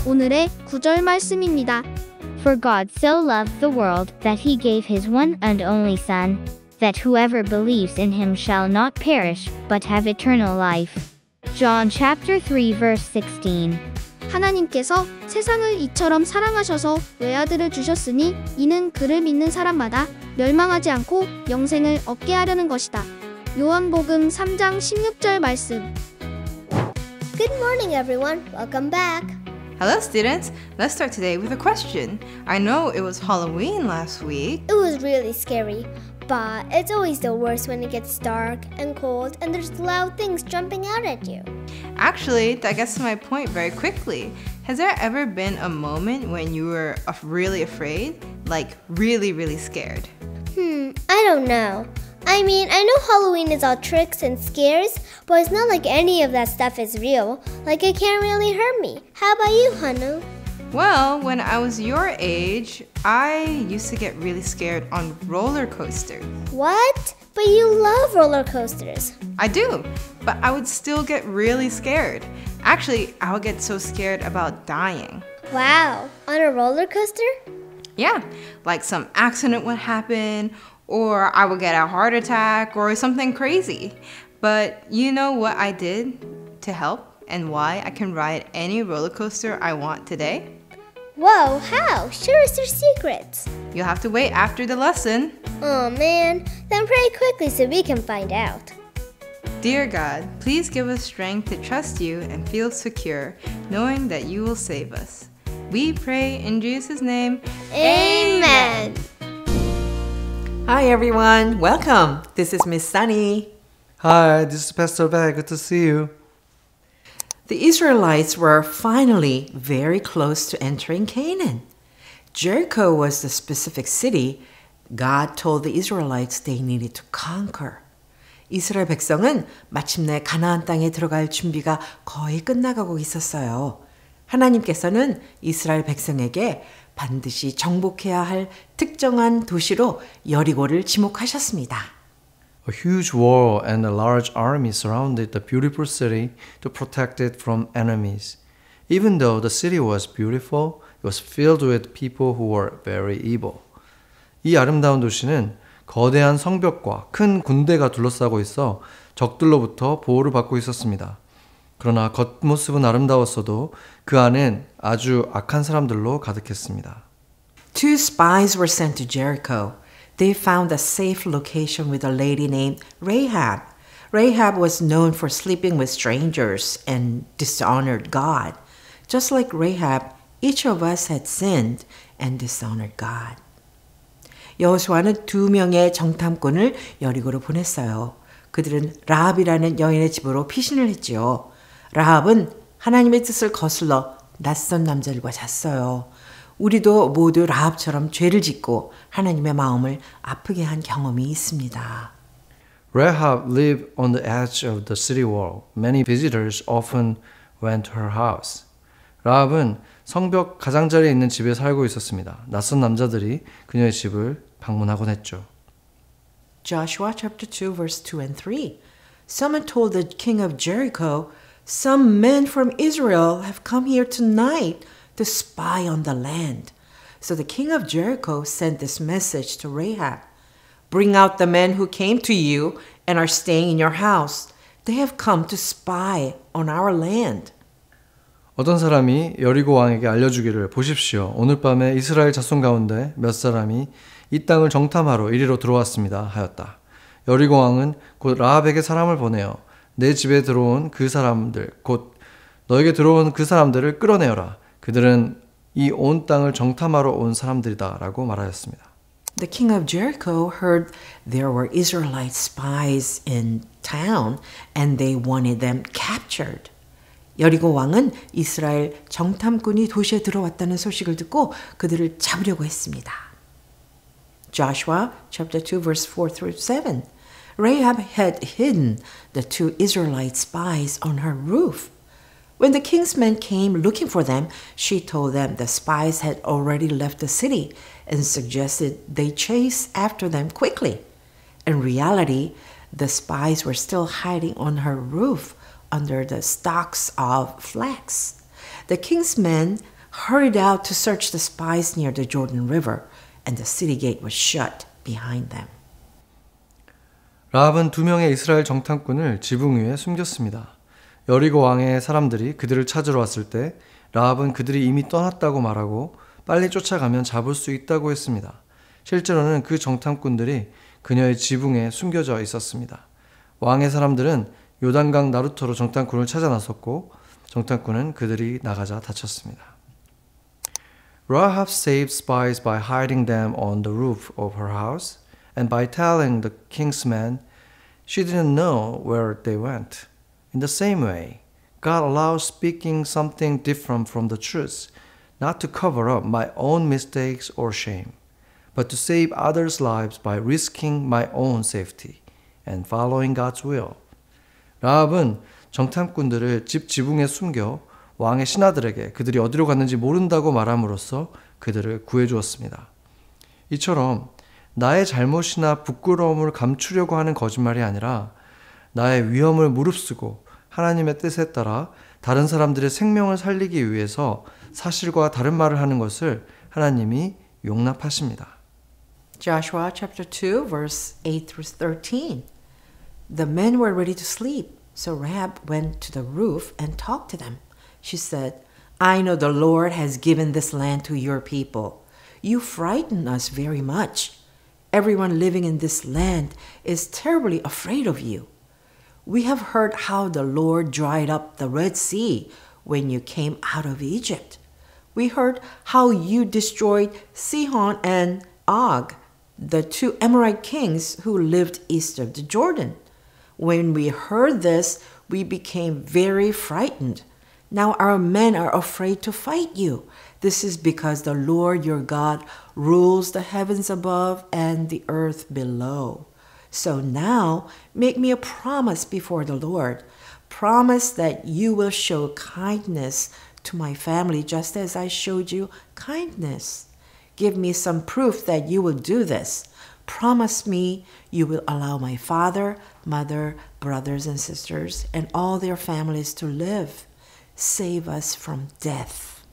오늘의 구절 말씀입니다. For God so loved the world that he gave his one and only Son, that whoever believes in him shall not perish, but have eternal life. John chapter 3 verse 16. 하나님께서 세상을 이처럼 사랑하셔서 외아들을 주셨으니 이는 그를 믿는 사람마다 멸망하지 않고 영생을 얻게 하려는 것이다. 요한복음 3장 16절 말씀. Good morning, everyone. Welcome back. Hello, students. Let's start today with a question. I know it was Halloween last week. It was really scary, but it's always the worst when it gets dark and cold and there's loud things jumping out at you. Actually, that gets to my point very quickly. Has there ever been a moment when you were really afraid? Like really, really scared? I don't know. I mean, I know Halloween is all tricks and scares, but it's not like any of that stuff is real. Like it can't really hurt me. How about you, Hanu? Well, when I was your age, I used to get really scared on roller coasters. What? But you love roller coasters. I do, but I would still get really scared. Actually, I would get so scared about dying. Wow, on a roller coaster? Yeah, like some accident would happen, or I would get a heart attack, or something crazy. But you know what I did to help and why I can ride any roller coaster I want today? Whoa, how? Share us your secrets. You'll have to wait after the lesson. Oh man, then pray quickly so we can find out. Dear God, please give us strength to trust you and feel secure, knowing that you will save us. We pray in Jesus' name. Amen. Hi everyone, welcome. This is Miss Sunny. Hi, this is Pastor Beck. Good to see you. The Israelites were finally very close to entering Canaan. Jericho was the specific city God told the Israelites they needed to conquer. 이스라엘 백성은 마침내 가나안 땅에 들어갈 준비가 거의 끝나가고 있었어요. 하나님께서는 이스라엘 백성에게 반드시 정복해야 할 특정한 도시로 여리고를 지목하셨습니다. A huge wall and a large army surrounded the beautiful city to protect it from enemies. Even though the city was beautiful, it was filled with people who were very evil. 이 아름다운 도시는 거대한 성벽과 큰 군대가 둘러싸고 있어 적들로부터 보호를 받고 있었습니다. 그러나 겉모습은 아름다웠어도 그 안엔 아주 악한 사람들로 가득했습니다. Two spies were sent to Jericho. They found a safe location with a lady named Rahab. Rahab was known for sleeping with strangers and dishonored God. Just like Rahab, each of us had sinned and dishonored God. 여호수아는 2명의 정탐꾼을 여리고로 보냈어요. 그들은 라합이라는 여인의 집으로 피신을 했지요. 라합은 하나님의 뜻을 거슬러 낯선 남자들과 잤어요. 우리도 모두 라합처럼 죄를 짓고 하나님의 마음을 아프게 한 경험이 있습니다. Rahab lived on the edge of the city wall. Many visitors often went to her house. 라합은 성벽 가장자리에 있는 집에 살고 있었습니다. 낯선 남자들이 그녀의 집을 방문하곤 했죠. Joshua chapter 2 verse 2 and 3. Someone told the king of Jericho, "Some men from Israel have come here tonight to spy on the land." So the king of Jericho sent this message to Rahab. "Bring out the men who came to you and are staying in your house. They have come to spy on our land." 어떤 사람이 여리고 왕에게 알려주기를 보십시오. 오늘 밤에 이스라엘 자손 가운데 몇 사람이 이 땅을 정탐하러 이리로 들어왔습니다 하였다. 여리고 왕은 곧 라합에게 사람을 보내어 내 집에 들어온 그 사람들 곧 너에게 들어온 그 사람들을 끌어내어라. 그들은 이 온 땅을 정탐하러 온 사람들이다 라고 말하였습니다. The king of Jericho heard there were Israelite spies in town and they wanted them captured. 여리고 왕은 이스라엘 정탐꾼이 도시에 들어왔다는 소식을 듣고 그들을 잡으려고 했습니다. Joshua chapter 2 verse 4 through 7. Rahab had hidden the 2 Israelite spies on her roof. When the king's men came looking for them, she told them the spies had already left the city and suggested they chase after them quickly. In reality, the spies were still hiding on her roof under the stalks of flax. The king's men hurried out to search the spies near the Jordan River, and the city gate was shut behind them. 라합은 2명의 이스라엘 정탐꾼을 지붕 위에 숨겼습니다. 여리고 왕의 사람들이 그들을 찾으러 왔을 때 라합은 그들이 이미 떠났다고 말하고 빨리 쫓아가면 잡을 수 있다고 했습니다. 실제로는 그 정탐꾼들이 그녀의 지붕에 숨겨져 있었습니다. 왕의 사람들은 요단강 나루터로 정탐꾼을 찾아 나섰고 정탐꾼은 그들이 나가자 다쳤습니다. Rahab saved spies by hiding them on the roof of her house and by telling the king's men she didn't know where they went. In the same way, God allows speaking something different from the truth, not to cover up my own mistakes or shame, but to save others' lives by risking my own safety and following God's will. 라합은 정탐꾼들을 집 지붕에 숨겨 왕의 신하들에게 그들이 어디로 갔는지 모른다고 말함으로써 그들을 구해주었습니다. 이처럼 나의 잘못이나 부끄러움을 감추려고 하는 거짓말이 아니라 나의 위험을 무릅쓰고 하나님의 뜻에 따라 다른 사람들의 생명을 살리기 위해서 사실과 다른 말을 하는 것을 하나님이 용납하십니다. Joshua chapter 2 verse 8 through 13. The men were ready to sleep, so Rahab went to the roof and talked to them. She said, I know the Lord has given this land to your people. You frighten us very much. Everyone living in this land is terribly afraid of you. We have heard how the Lord dried up the Red Sea when you came out of Egypt. We heard how you destroyed Sihon and Og, the 2 Amorite kings who lived east of the Jordan. When we heard this, we became very frightened. Now our men are afraid to fight you. This is because the Lord your God rules the heavens above and the earth below. So now make me a promise before the Lord. Promise that you will show kindness to my family just as I showed you kindness. Give me some proof that you will do this. Promise me you will allow my father, mother, brothers and sisters, and all their families to live. Save us from death.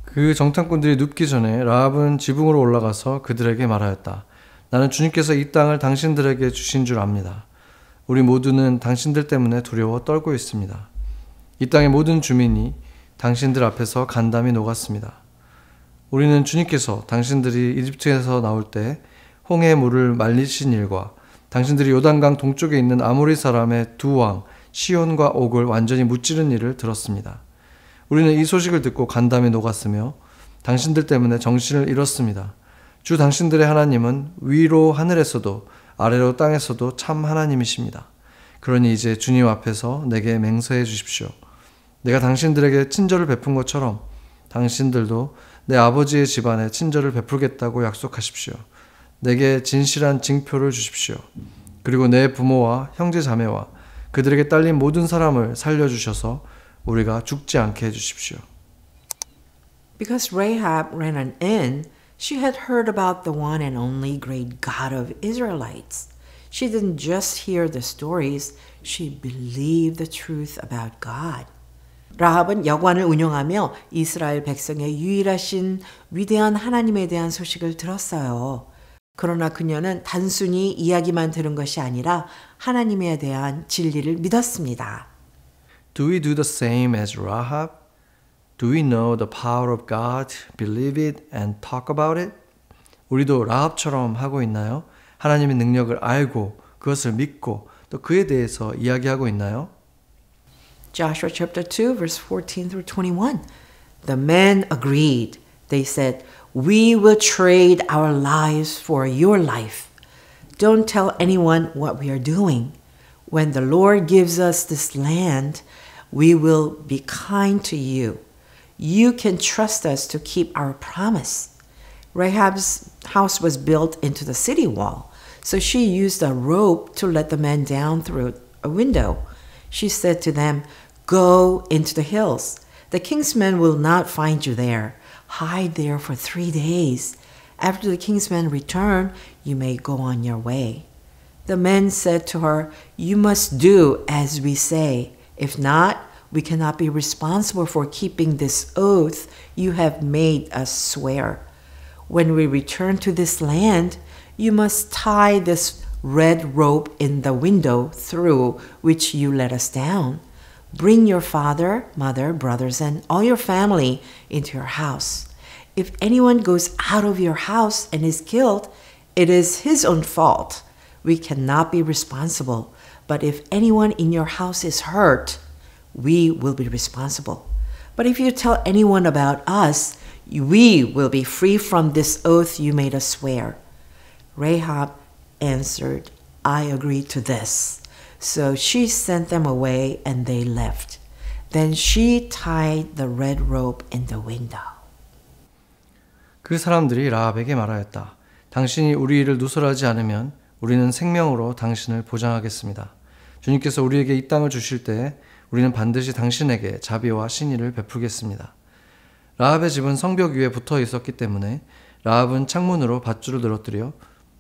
그 정탐꾼들이 눕기 전에 라합은 지붕으로 올라가서 그들에게 말하였다. 나는 주님께서 이 땅을 당신들에게 주신 줄 압니다. 우리 모두는 당신들 때문에 두려워 떨고 있습니다. 이 땅의 모든 주민이 당신들 앞에서 간담이 녹았습니다. 우리는 주님께서 당신들이 이집트에서 나올 때 홍해의 물을 말리신 일과 당신들이 요단강 동쪽에 있는 아모리 사람의 2왕 시온과 옥을 완전히 무찌른 일을 들었습니다. 우리는 이 소식을 듣고 간담이 녹았으며 당신들 때문에 정신을 잃었습니다. 주 당신들의 하나님은 위로 하늘에서도 아래로 땅에서도 참 하나님이십니다. 그러니 이제 주님 앞에서 내게 맹세해 주십시오. 내가 당신들에게 친절을 베푼 것처럼 당신들도 내 아버지의 집안에 친절을 베풀겠다고 약속하십시오. 내게 진실한 징표를 주십시오. 그리고 내 부모와 형제 자매와 그들에게 딸린 모든 사람을 살려주셔서 우리가 죽지 않게 해주십시오. Because Rahab ran an inn, she had heard about the one and only great God of Israelites. She didn't just hear the stories, she believed the truth about God. 라합은 여관을 운영하며 이스라엘 백성의 유일하신 위대한 하나님에 대한 소식을 들었어요. 그러나 그녀는 단순히 이야기만 들은 것이 아니라 하나님에 대한 진리를 믿었습니다. Do we do the same as Rahab? Do we know the power of God, believe it, and talk about it? 우리도 라합처럼 하고 있나요? 하나님의 능력을 알고 그것을 믿고 또 그에 대해서 이야기하고 있나요? Joshua chapter 2 verse 14 through 21. The men agreed. They said, "We will trade our lives for your life. Don't tell anyone what we are doing. When the Lord gives us this land, we will be kind to you. You can trust us to keep our promise." Rahab's house was built into the city wall, so she used a rope to let the men down through a window. She said to them, "Go into the hills. The king's men will not find you there. Hide there for 3 days. After the king's men return, you may go on your way." The men said to her, "You must do as we say. If not, We cannot be responsible for keeping this oath you have made us swear. When we return to this land, you must tie this red rope in the window through which you let us down. Bring your father, mother, brothers, and all your family into your house. If anyone goes out of your house and is killed, it is his own fault. We cannot be responsible. But if anyone in your house is hurt, we will be responsible. But if you tell anyone about us, we will be free from this oath you made us swear. Rahab answered, I agree to this. So she sent them away and they left. Then she tied the red rope in the window. 그 사람들이 라합에게 말하였다. 당신이 우리 일을 누설하지 않으면 우리는 생명으로 당신을 보장하겠습니다. 주님께서 우리에게 이 땅을 주실 때 우리는 반드시 당신에게 자비와 신의를 베풀겠습니다. 라합의 집은 성벽 위에 붙어 있었기 때문에 라합은 창문으로 밧줄을 늘어뜨려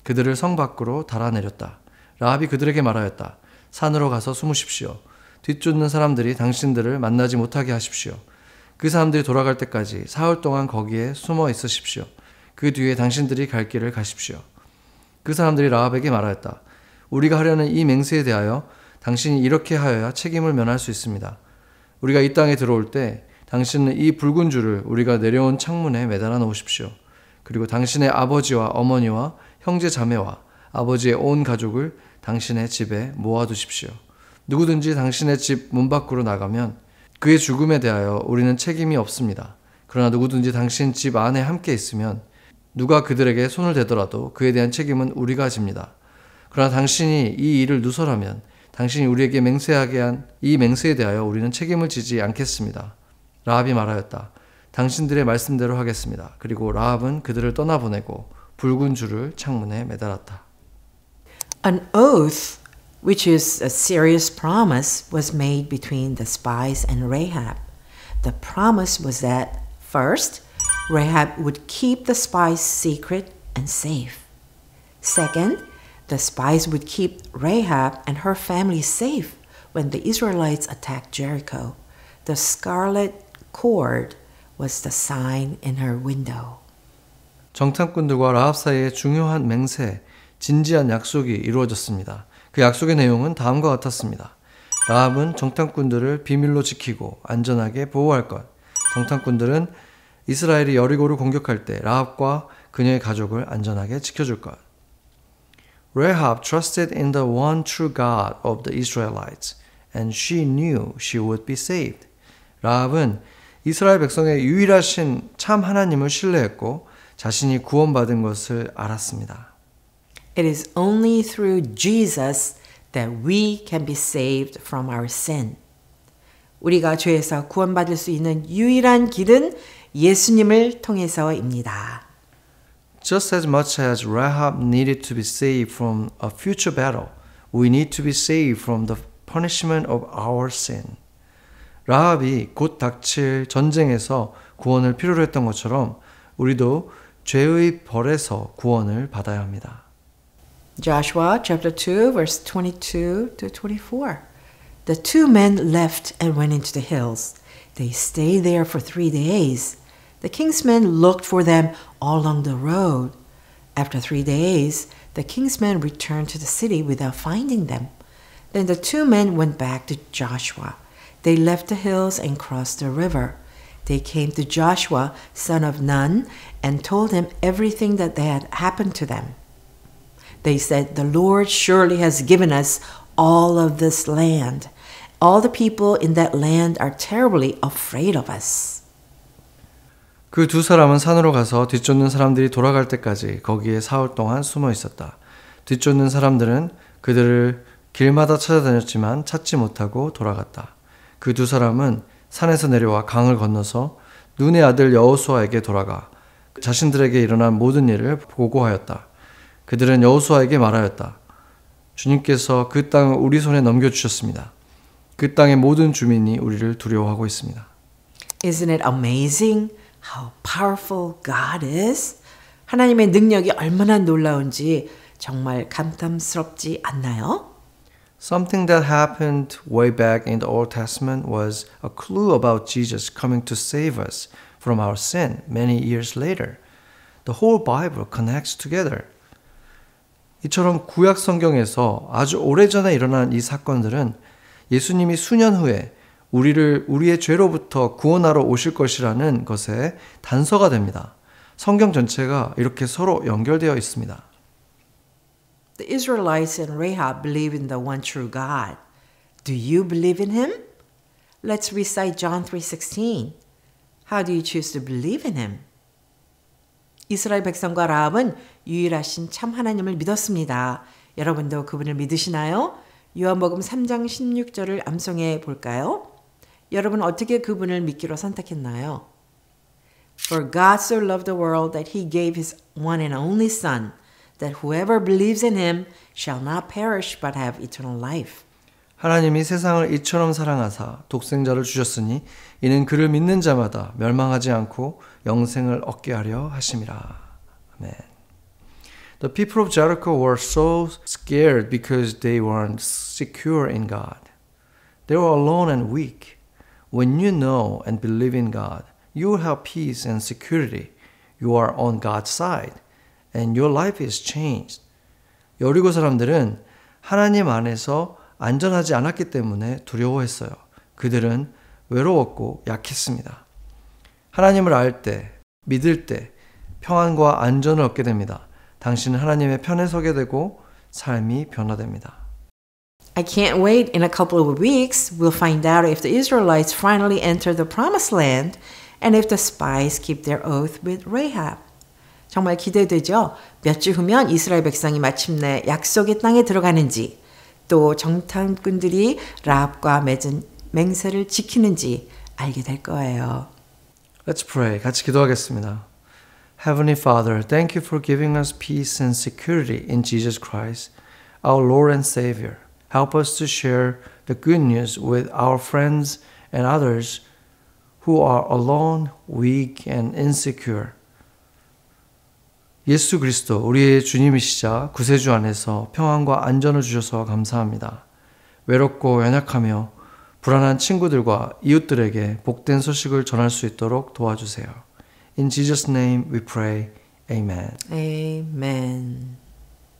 그들을 성 밖으로 달아내렸다. 라합이 그들에게 말하였다. 산으로 가서 숨으십시오. 뒤쫓는 사람들이 당신들을 만나지 못하게 하십시오. 그 사람들이 돌아갈 때까지 사흘 동안 거기에 숨어 있으십시오. 그 뒤에 당신들이 갈 길을 가십시오. 그 사람들이 라합에게 말하였다. 우리가 하려는 이 맹세에 대하여 당신이 이렇게 하여야 책임을 면할 수 있습니다. 우리가 이 땅에 들어올 때 당신은 이 붉은 줄을 우리가 내려온 창문에 매달아 놓으십시오. 그리고 당신의 아버지와 어머니와 형제 자매와 아버지의 온 가족을 당신의 집에 모아두십시오. 누구든지 당신의 집 문 밖으로 나가면 그의 죽음에 대하여 우리는 책임이 없습니다. 그러나 누구든지 당신 집 안에 함께 있으면 누가 그들에게 손을 대더라도 그에 대한 책임은 우리가 집니다. 그러나 당신이 이 일을 누설하면 당신이 우리에게 맹세하게 한 이 맹세에 대하여 우리는 책임을 지지 않겠습니다. 라합이 말하였다. 당신들의 말씀대로 하겠습니다. 그리고 라합은 그들을 떠나보내고 붉은 줄을 창문에 매달았다. An oath, which is a serious promise, was made between the spies and Rahab. The promise was that, first, Rahab would keep the spies secret and safe. Second, the spies would keep Rahab and her family safe when the Israelites attacked Jericho. The scarlet cord was the sign in her window. 정탐꾼들과 라합 사이의 중요한 맹세, 진지한 약속이 이루어졌습니다. 그 약속의 내용은 다음과 같았습니다. 라합은 정탐꾼들을 비밀로 지키고 안전하게 보호할 것. 정탐꾼들은 이스라엘이 여리고를 공격할 때 라합과 그녀의 가족을 안전하게 지켜줄 것. Rahab trusted in the one true God of the Israelites, and she knew she would be saved. 라합은 이스라엘 백성의 유일하신 참 하나님을 신뢰했고 자신이 구원받은 것을 알았습니다. It is only through Jesus that we can be saved from our sin. 우리가 죄에서 구원받을 수 있는 유일한 길은 예수님을 통해서입니다. Just as much as Rahab needed to be saved from a future battle, we need to be saved from the punishment of our sin. 라합이 곧 닥칠 전쟁에서 구원을 필요로 했던 것처럼 우리도 죄의 벌에서 구원을 받아야 합니다. Joshua chapter 2 verse 22 to 24. The two men left and went into the hills. They stayed there for 3 days. The king's men looked for them all along the road. After 3 days, the king's men returned to the city without finding them. Then the two men went back to Joshua. They left the hills and crossed the river. They came to Joshua, son of Nun, and told him everything that had happened to them. They said, "The Lord surely has given us all of this land. All the people in that land are terribly afraid of us." 그 두 사람은 산으로 가서 뒤쫓는 사람들이 돌아갈 때까지 거기에 사흘 동안 숨어 있었다. 뒤쫓는 사람들은 그들을 길마다 찾아다녔지만 찾지 못하고 돌아갔다. 그 두 사람은 산에서 내려와 강을 건너서 눈의 아들 여호수아에게 돌아가 자신들에게 일어난 모든 일을 보고하였다. 그들은 여호수아에게 말하였다. 주님께서 그 땅을 우리 손에 넘겨주셨습니다. 그 땅의 모든 주민이 우리를 두려워하고 있습니다. Isn't it amazing how powerful God is? 하나님의 능력이 얼마나 놀라운지 정말 감탄스럽지 않나요? Something that happened way back in the Old Testament was a clue about Jesus coming to save us from our sin many years later. The whole Bible connects together. 이처럼 구약 성경에서 아주 오래전에 일어난 이 사건들은 예수님이 수년 후에 우리를 우리의 죄로부터 구원하러 오실 것이라는 것의 단서가 됩니다. 성경 전체가 이렇게 서로 연결되어 있습니다. The Israelites and Rahab believe in the one true God. Do you believe in him? Let's recite John 3:16. How do you choose to believe in him? 이스라엘 백성과 라합은 유일하신 참 하나님을 믿었습니다. 여러분도 그분을 믿으시나요? 요한복음 3장 16절을 암송해 볼까요? 여러분 어떻게 그분을 믿기로 선택했나요? For God so loved the world that he gave his one and only Son, that whoever believes in him shall not perish but have eternal life. 하나님이 세상을 이처럼 사랑하사 독생자를 주셨으니 이는 그를 믿는 자마다 멸망하지 않고 영생을 얻게 하려 하심이라. 아멘. The people of Jericho were so scared because they weren't secure in God. They were alone and weak. When you know and believe in God, you will have peace and security. You are on God's side, and your life is changed. 여리고 사람들은 하나님 안에서 안전하지 않았기 때문에 두려워했어요. 그들은 외로웠고 약했습니다. 하나님을 알 때, 믿을 때 평안과 안전을 얻게 됩니다. 당신은 하나님의 편에 서게 되고 삶이 변화됩니다. I can't wait. In a couple of weeks, we'll find out if the Israelites finally enter the promised land and if the spies keep their oath with Rahab. 정말 기대되죠? 몇 주 후면 이스라엘 백성이 마침내 약속의 땅에 들어가는지, 또 정탐꾼들이 라합과 맺은 맹세를 지키는지 알게 될 거예요. Let's pray. 같이 기도하겠습니다. Heavenly Father, thank you for giving us peace and security in Jesus Christ, our Lord and Savior. Help us to share the good news with our friends and others who are alone, weak, and insecure. 예수 그리스도, 우리의 주님이시자 구세주 안에서 평안과 안전을 주셔서 감사합니다. 외롭고 연약하며 불안한 친구들과 이웃들에게 복된 소식을 전할 수 있도록 도와주세요. In Jesus' name we pray. Amen. Amen.